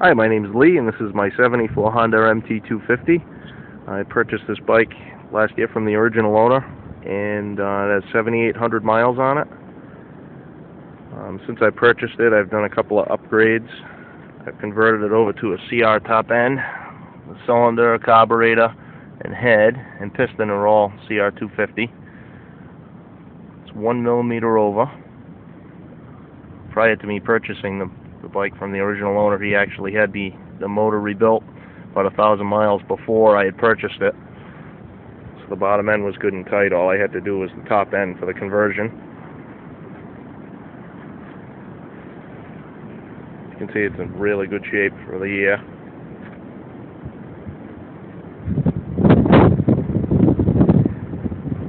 Hi, my name is Lee, and this is my 74 Honda MT250. I purchased this bike last year from the original owner, and it has 7,800 miles on it. Since I purchased it, I've done a couple of upgrades. I've converted it over to a CR top end. The cylinder, carburetor, and head and piston are all CR250. It's 1 millimeter over. Prior to me purchasing the bike from the original owner, he actually had the motor rebuilt about 1,000 miles before I had purchased it. So the bottom end was good and tight. All I had to do was the top end for the conversion. You can see it's in really good shape for the year.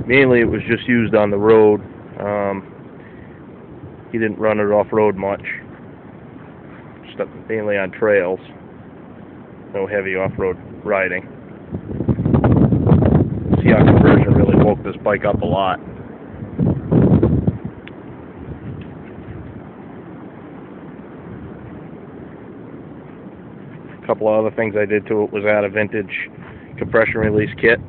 Mainly it was just used on the road. He didn't run it off-road much. Mainly on trails. No heavy off-road riding. CR conversion really woke this bike up a lot. A couple of other things I did to it was add a vintage compression release kit.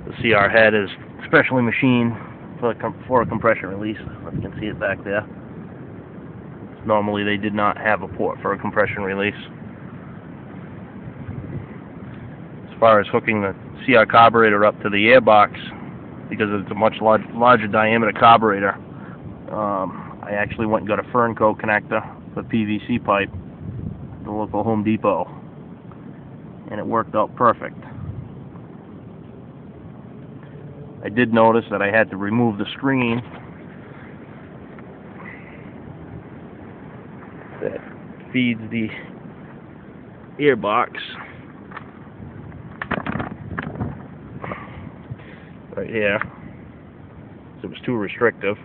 The CR head is specially machined for a compression release. You can see it back there. Normally they did not have a port for a compression release. As far as hooking the CR carburetor up to the airbox, because it's a much larger diameter carburetor, I actually went and got a Fernco connector with PVC pipe at the local Home Depot, and it worked out perfect. I did notice that I had to remove the screen that feeds the airbox right here. So it was too restrictive.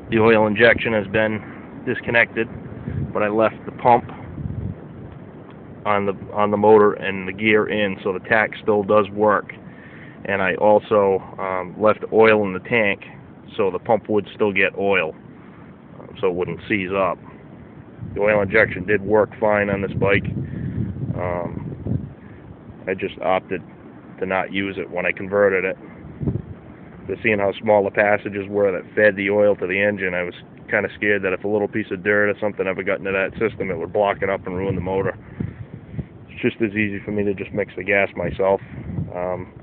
The oil injection has been disconnected, but I left the pump on the motor and the gear in, so the tach still does work. And I also left oil in the tank, so the pump would still get oil, so it wouldn't seize up. The oil injection did work fine on this bike. I just opted to not use it when I converted it. Just seeing how small the passages were that fed the oil to the engine, I was kind of scared that if a little piece of dirt or something ever got into that system, it would block it up and ruin the motor. It's just as easy for me to just mix the gas myself.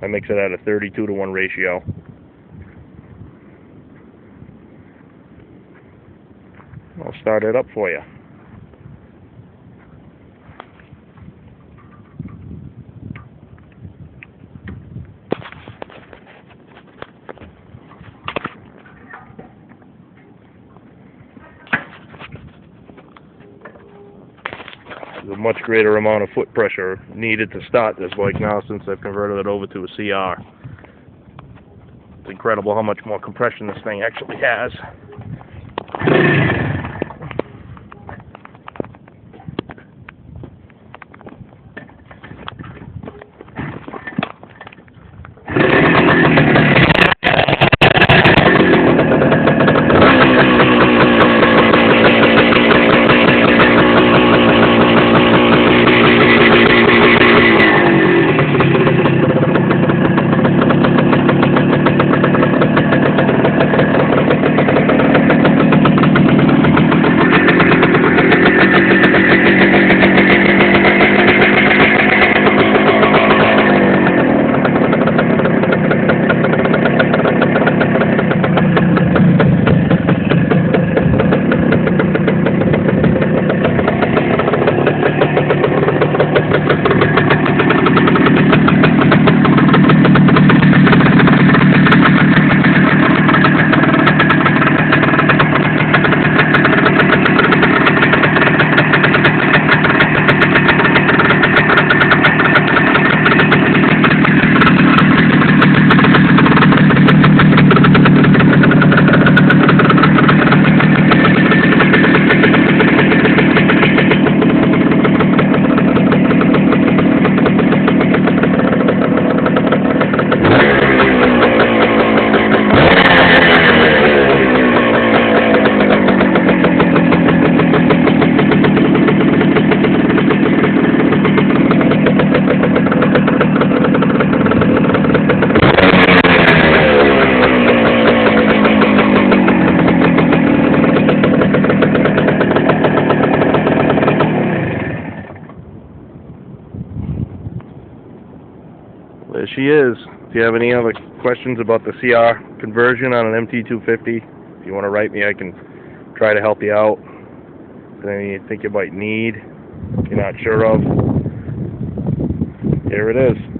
I mix it at a 32-to-1 ratio. I'll start it up for you. There's a much greater amount of foot pressure needed to start this bike now since I've converted it over to a CR. It's incredible how much more compression this thing actually has. There she is. If you have any other questions about the CR conversion on an MT250, if you want to write me, I can try to help you out. Anything you think you might need, you're not sure of, here it is.